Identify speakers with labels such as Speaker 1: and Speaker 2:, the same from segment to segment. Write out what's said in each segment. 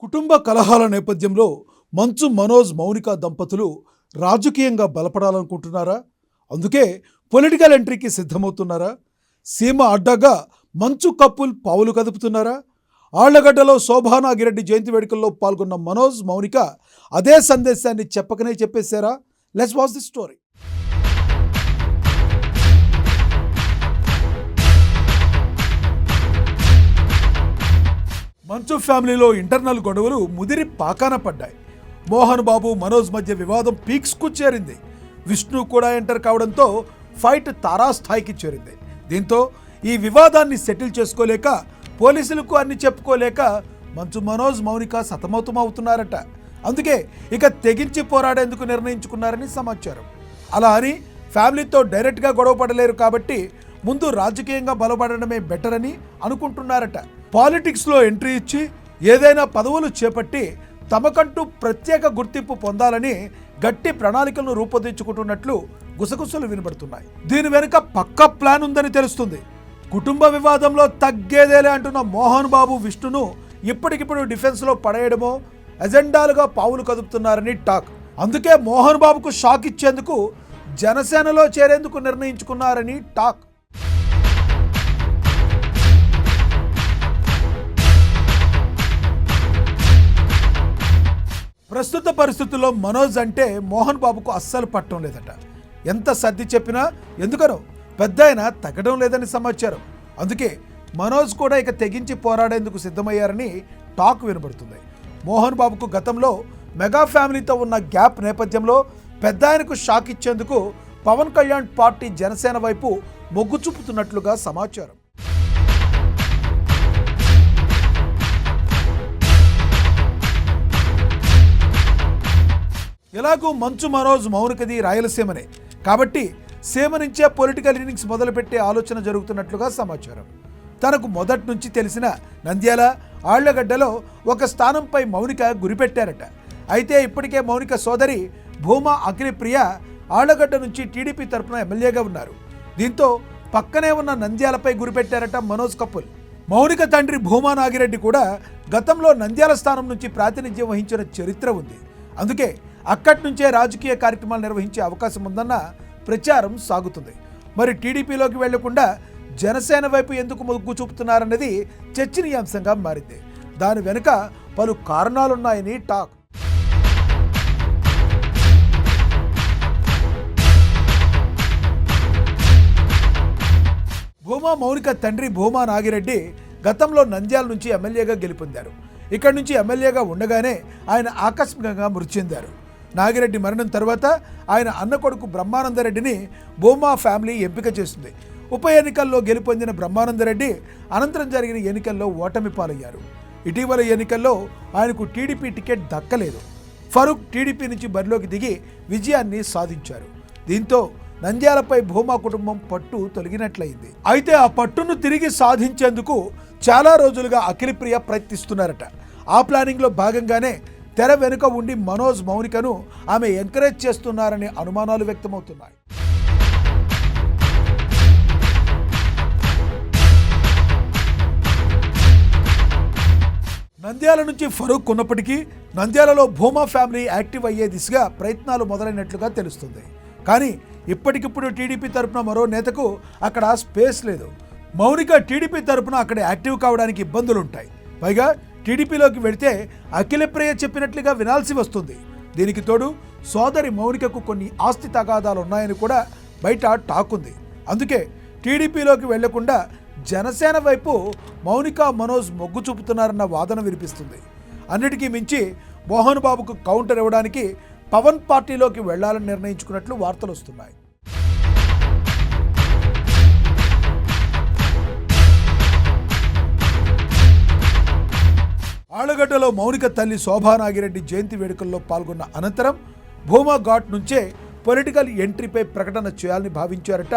Speaker 1: కుటుంబ కలహాల నేపథ్యంలో మంచు మనోజ్ మౌనిక దంపతులు రాజకీయంగా బలపడాలనుకుంటున్నారా? అందుకే పొలిటికల్ ఎంట్రీకి సిద్ధమవుతున్నారా? సీమ అడ్డగా మంచు కప్పుల్ పావులు కదుపుతున్నారా? ఆళ్లగడ్డలో శోభానాగిరెడ్డి జయంతి వేడుకల్లో పాల్గొన్న మనోజ్ మౌనిక అదే సందేశాన్ని చెప్పకనే చెప్పేశారా? Let's watch the story. Manchu ఫ్యామిలీలో ఇంటర్నల్ గొడవలు ముదిరి పాకాన పడ్డాయి. మోహన్ బాబు మనోజ్ మధ్య వివాదం పీక్స్కు చేరింది. విష్ణు కూడా ఎంటర్ కావడంతో ఫైట్ తారాస్థాయికి చేరింది. దీంతో ఈ వివాదాన్ని సెటిల్ చేసుకోలేక, పోలీసులకు అన్ని చెప్పుకోలేక మంచు మనోజ్ మౌనిక సతమతమవుతున్నారట. అందుకే ఇక తెగించి పోరాడేందుకు నిర్ణయించుకున్నారని సమాచారం. అలా అని ఫ్యామిలీతో డైరెక్ట్గా గొడవ పడలేరు కాబట్టి ముందు రాజకీయంగా బలపడడమే బెటర్ అని అనుకుంటున్నారట. పాలిటిక్స్లో ఎంట్రీ ఇచ్చి ఏదైనా పదవులు చేపట్టి తమకంటూ ప్రత్యేక గుర్తింపు పొందాలని గట్టి ప్రణాళికలను రూపొందించుకుంటున్నట్లు గుసగుసలు వినబడుతున్నాయి. దీని వెనుక పక్కా ప్లాన్ ఉందని తెలుస్తుంది. కుటుంబ వివాదంలో తగ్గేదేలే అంటున్న మోహన్ బాబు విష్ణును ఇప్పటికిప్పుడు డిఫెన్స్లో పడేయడమో ఎజెండాలుగా పావులు కదుపుతున్నారని టాక్. అందుకే మోహన్ బాబుకు షాక్ ఇచ్చేందుకు జనసేనలో చేరేందుకు నిర్ణయించుకున్నారని టాక్. ప్రస్తుత పరిస్థితుల్లో మనోజ్ అంటే మోహన్ బాబుకు అస్సలు పట్టడం లేదట. ఎంత సర్ది చెప్పినా ఎందుకనో పెద్ద అయినా తగ్గడం లేదని సమాచారం. అందుకే మనోజ్ కూడా ఇక తెగించి పోరాడేందుకు సిద్ధమయ్యారని టాక్ వినబడుతుంది. మోహన్ బాబుకు గతంలో మెగా ఫ్యామిలీతో ఉన్న గ్యాప్ నేపథ్యంలో పెద్ద ఆయనకు షాక్ ఇచ్చేందుకు పవన్ కళ్యాణ్ పార్టీ జనసేన వైపు మొగ్గు చూపుతున్నట్లుగా సమాచారం. ఎలాగూ మంచు మనోజ్ మౌనికది రాయలసీమనే కాబట్టి సీమ నుంచే పొలిటికల్ ఇన్నింగ్స్ మొదలుపెట్టే ఆలోచన జరుగుతున్నట్లుగా సమాచారం. తనకు మొదటి నుంచి తెలిసిన నంద్యాల, ఆళ్లగడ్డలో ఒక స్థానంపై మౌనిక గురిపెట్టారట. అయితే ఇప్పటికే మౌనిక సోదరి భూమా అఖిలప్రియ ఆళ్లగడ్డ నుంచి టీడీపీ తరఫున ఎమ్మెల్యేగా ఉన్నారు. దీంతో పక్కనే ఉన్న నంద్యాలపై గురిపెట్టారట మనోజ్ కపుల్. మౌనిక తండ్రి భూమా నాగిరెడ్డి కూడా గతంలో నంద్యాల స్థానం నుంచి ప్రాతినిధ్యం వహించిన చరిత్ర ఉంది. అందుకే అక్కడి నుంచే రాజకీయ కార్యక్రమాలు నిర్వహించే అవకాశం ఉందన్న ప్రచారం సాగుతుంది. మరి టీడీపీలోకి వెళ్లకుండా జనసేన వైపు ఎందుకు మొగ్గు చూపుతున్నారన్నది చర్చనీయాంశంగా మారింది. దాని వెనుక పలు కారణాలున్నాయని టాక్. భూమా మౌనిక తండ్రి భూమా నాగిరెడ్డి గతంలో నంద్యాల నుంచి ఎమ్మెల్యేగా గెలుపొందారు. ఇక్కడి నుంచి ఎమ్మెల్యేగా ఉండగానే ఆయన ఆకస్మికంగా మృతి చెందారు. నాగిరెడ్డి మరణం తర్వాత ఆయన అన్న కొడుకు బ్రహ్మానందరెడ్డిని భూమా ఫ్యామిలీ ఎంపిక చేసింది. ఉప ఎన్నికల్లో గెలుపొందిన బ్రహ్మానందరెడ్డి అనంతరం జరిగిన ఎన్నికల్లో ఓటమి పాలయ్యారు. ఇటీవల ఎన్నికల్లో ఆయనకు టీడీపీ టికెట్ దక్కలేదు. ఫరూక్ టీడీపీ నుంచి బరిలోకి దిగి విజయాన్ని సాధించారు. దీంతో నంద్యాలపై భూమా కుటుంబం పట్టు తొలగినట్లయింది. అయితే ఆ పట్టును తిరిగి సాధించేందుకు చాలా రోజులుగా అఖిలప్రియ ప్రయత్నిస్తున్నారట. ఆ ప్లానింగ్లో భాగంగానే తెర వెనుక ఉండి మనోజ్ మౌనికను ఆమె ఎంకరేజ్ చేస్తున్నారనే అనుమానాలు వ్యక్తమవుతున్నాయి. నంద్యాల నుంచి ఫరూక్ ఉన్నప్పటికీ నంద్యాలలో భూమా ఫ్యామిలీ యాక్టివ్ అయ్యే దిశగా ప్రయత్నాలు మొదలైనట్లుగా తెలుస్తుంది. కానీ ఇప్పటికిప్పుడు టీడీపీ తరపున మరో నేతకు అక్కడ స్పేస్ లేదు. మౌనిక టీడీపీ తరపున అక్కడ యాక్టివ్ కావడానికి ఇబ్బందులుంటాయి. పైగా టీడీపీలోకి వెళితే అఖిలప్రియ చెప్పినట్లుగా వినాల్సి వస్తుంది. దీనికి తోడు సోదరి మౌనికకు కొన్ని ఆస్తి తగాదాలు ఉన్నాయని కూడా బయట టాక్ ఉంది. అందుకే టీడీపీలోకి వెళ్లకుండా జనసేన వైపు మౌనిక మనోజ్ మొగ్గు చూపుతున్నారన్న వాదన వినిపిస్తుంది. అన్నిటికీ మించి మోహన్ బాబుకు కౌంటర్ ఇవ్వడానికి పవన్ పార్టీలోకి వెళ్లాలని నిర్ణయించుకున్నట్లు వార్తలు వస్తున్నాయి. ఆళ్లగడ్డలో మౌనిక తల్లి శోభానాగిరెడ్డి జయంతి వేడుకల్లో పాల్గొన్న అనంతరం భూమా ఘాట్ నుంచే పొలిటికల్ ఎంట్రీపై ప్రకటన చేయాలని భావించారట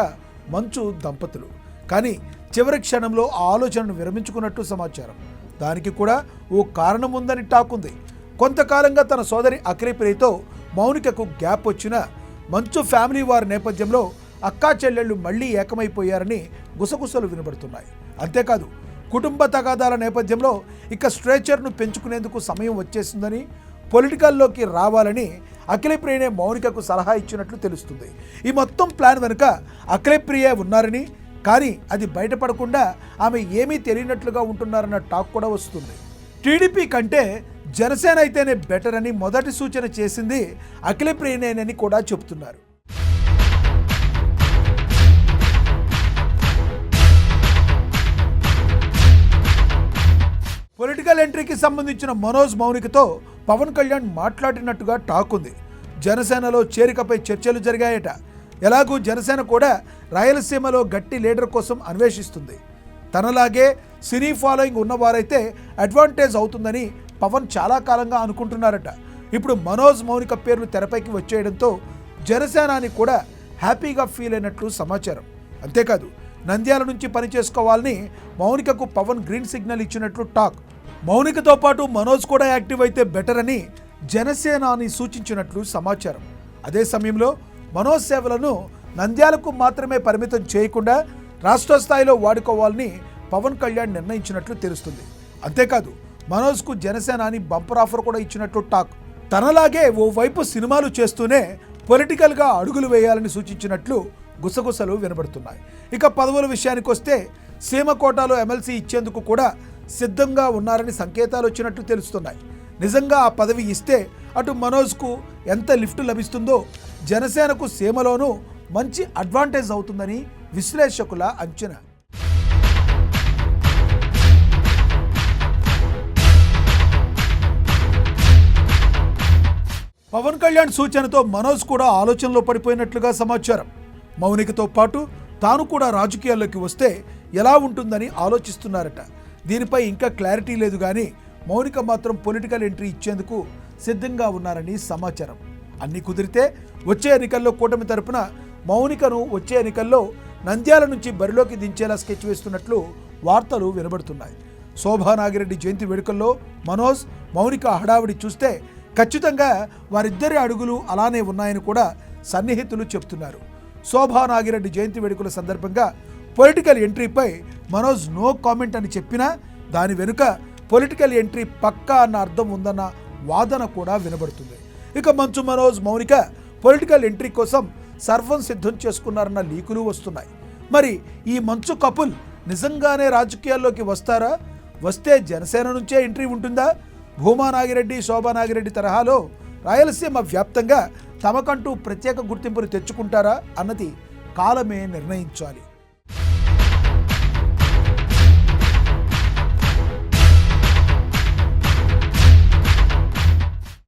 Speaker 1: మంచు దంపతులు. కానీ చివరి క్షణంలో ఆ ఆలోచనను విరమించుకున్నట్టు సమాచారం. దానికి కూడా ఓ కారణం ఉందని టాక్ ఉంది. కొంతకాలంగా తన సోదరి అఖిలప్రియతో మౌనికకు గ్యాప్ వచ్చిన మంచు ఫ్యామిలీ వారి నేపథ్యంలో అక్కా చెల్లెళ్ళు మళ్లీ ఏకమైపోయారని గుసగుసలు వినబడుతున్నాయి. అంతేకాదు కుటుంబ తగాదాల నేపథ్యంలో ఇక స్ట్రెచర్ను పెంచుకునేందుకు సమయం వచ్చేసిందని, పొలిటికల్లోకి రావాలని అఖిలప్రియనే మౌనికకు సలహా ఇచ్చినట్లు తెలుస్తుంది. ఈ మొత్తం ప్లాన్ వెనుక అఖిలప్రియ ఉన్నారని, కానీ అది బయటపడకుండా ఆమె ఏమీ తెలియనట్లుగా ఉంటున్నారన్న టాక్ కూడా వస్తుంది. టీడీపీ కంటే జనసేన అయితేనే బెటర్ అని మొదటి సూచన చేసింది అఖిలప్రియనేనని కూడా చెబుతున్నారు. పొలిటికల్ ఎంట్రీకి సంబంధించిన మనోజ్ మౌనికతో పవన్ కళ్యాణ్ మాట్లాడినట్టుగా టాక్ ఉంది. జనసేనలో చేరికపై చర్చలు జరిగాయట. ఎలాగూ జనసేన కూడా రాయలసీమలో గట్టి లీడర్ కోసం అన్వేషిస్తుంది. తనలాగే సినీ ఫాలోయింగ్ ఉన్నవారైతే అడ్వాంటేజ్ అవుతుందని పవన్ చాలా కాలంగా అనుకుంటున్నారట. ఇప్పుడు మనోజ్ మౌనిక పేర్లు తెరపైకి వచ్చేయడంతో జనసేనాని కూడా హ్యాపీగా ఫీల్ అయినట్లు సమాచారం. అంతేకాదు నంద్యాల నుంచి పనిచేసుకోవాలని మౌనికకు పవన్ గ్రీన్ సిగ్నల్ ఇచ్చినట్లు టాక్. మౌనికతో పాటు మనోజ్ కూడా యాక్టివ్ అయితే బెటర్ అని జనసేనాని సూచించినట్లు సమాచారం. అదే సమయంలో మనోజ్ సేవలను నంద్యాలకు మాత్రమే పరిమితం చేయకుండా రాష్ట్ర స్థాయిలో వాడుకోవాలని పవన్ కళ్యాణ్ నిర్ణయించినట్లు తెలుస్తుంది. అంతేకాదు మనోజ్కు జనసేనాని బంపర్ ఆఫర్ కూడా ఇచ్చినట్లు టాక్. తనలాగే ఓవైపు సినిమాలు చేస్తూనే పొలిటికల్గా అడుగులు వేయాలని సూచించినట్లు గుసగుసలు వినబడుతున్నాయి. ఇక పదవుల విషయానికి వస్తే సీమకోటలో ఎమ్మెల్సీ ఇచ్చేందుకు కూడా సిద్ధంగా ఉన్నారని సంకేతాలు వచ్చినట్లు తెలుస్తున్నాయి. నిజంగా ఆ పదవి ఇస్తే అటు మనోజ్కు ఎంత లిఫ్ట్ లభిస్తుందో జనసేనకు సీమలోనూ మంచి అడ్వాంటేజ్ అవుతుందని విశ్లేషకుల అంచనా. పవన్ కళ్యాణ్ సూచనతో మనోజ్ కూడా ఆలోచనలో పడిపోయినట్లుగా సమాచారం. మౌనికతో పాటు తాను కూడా రాజకీయాల్లోకి వస్తే ఎలా ఉంటుందని ఆలోచిస్తున్నారట. దీనిపై ఇంకా క్లారిటీ లేదు, కానీ మౌనిక మాత్రం పొలిటికల్ ఎంట్రీ ఇచ్చేందుకు సిద్ధంగా ఉన్నారని సమాచారం. అన్నీ కుదిరితే వచ్చే ఎన్నికల్లో కూటమి తరపున మౌనికను వచ్చే ఎన్నికల్లో నంద్యాల నుంచి బరిలోకి దించేలా స్కెచ్ వేస్తున్నట్లు వార్తలు వినబడుతున్నాయి. శోభా నాగిరెడ్డి జయంతి వేడుకల్లో మనోజ్ మౌనిక హడావిడి చూస్తే ఖచ్చితంగా వారిద్దరి అడుగులు అలానే ఉన్నాయని కూడా సన్నిహితులు చెప్తున్నారు. శోభా నాగిరెడ్డి జయంతి వేడుకల సందర్భంగా పొలిటికల్ ఎంట్రీపై మనోజ్ నో కామెంట్ అని చెప్పినా దాని వెనుక పొలిటికల్ ఎంట్రీ పక్కా అన్న అర్థం ఉందన్న వాదన కూడా వినబడుతుంది. ఇక మంచు మనోజ్ మౌనిక పొలిటికల్ ఎంట్రీ కోసం సర్వం సిద్ధం చేసుకున్నారన్న లీకులు వస్తున్నాయి. మరి ఈ మంచు కపుల్ నిజంగానే రాజకీయాల్లోకి వస్తారా? వస్తే జనసేన నుంచే ఎంట్రీ ఉంటుందా? భూమా నాగిరెడ్డి, శోభా నాగిరెడ్డి తరహాలో రాయలసీమ వ్యాప్తంగా తమకంటూ ప్రత్యేక గుర్తింపును తెచ్చుకుంటారా అన్నది కాలమే నిర్ణయించాలి.